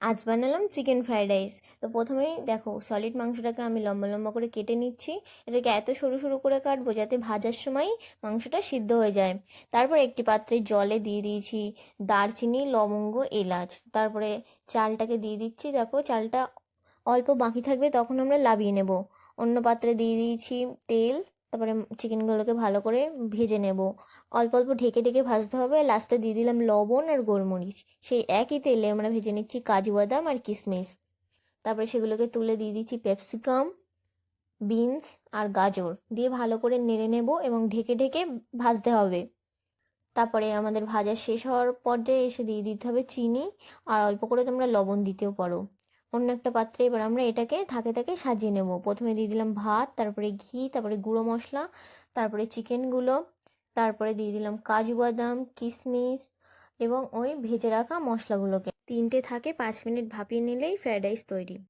আজ বানালাম chicken fried rice. তো প্রথমেই দেখো সলিড মাংসটাকে আমি লম্বা লম্বা করে কেটে নিচ্ছি। এটাকে এত সরু সরু করে কাটবো যাতে ভাজার সময় মাংসটা সিদ্ধ হয়ে যায়। তারপর একটি পাত্রে জলে দিয়ে দিয়েছি দারচিনি, লবঙ্গ, এলাচ। তারপরে চালটাকে দিয়ে দিচ্ছি, দেখো চালটা অল্প বাকি থাকবে তখন আমরা নাবিয়ে নেব। অন্য পাত্রে দিয়ে দিয়েছি তেল। তারপরে চিকেনগুলোকে ভালো করে ভেজে নেব। অল্প অল্প ঢেকে ঢেকে ভাজতে হবে। লাস্টে দিয়ে দিলাম লবণ আর গোলমরিচ। সেই একই তেলে আমরা ভেজে নিচ্ছি কাজু বাদাম আর কিশমিশ। তারপরে সেগুলোকে তুলে দিয়ে দিচ্ছি ক্যাপসিকাম, বিনস আর গাজর দিয়ে ভালো করে নেড়ে নেব এবং ঢেকে ঢেকে ভাজতে হবে। তারপরে আমাদের ভাজা শেষ হওয়ার পর্যায়ে এসে দিয়ে দিতে হবে চিনি, আর অল্প করে তোমরা লবণ দিতেও পারো। অন্য একটা পাত্রে এবার আমরা এটাকে থাকে থাকে সাজিয়ে নেব। প্রথমে দিয়ে দিলাম ভাত, তারপরে ঘি, তারপরে গুঁড়ো মশলা, তারপরে চিকেনগুলো, তারপরে দিয়ে দিলাম কাজু বাদাম, কিশমিশ এবং ওই ভেজে রাখা মশলাগুলোকে। তিনটে থাকে 5 মিনিট ভাপিয়ে নিলেই ফ্রায়েড রাইস তৈরি।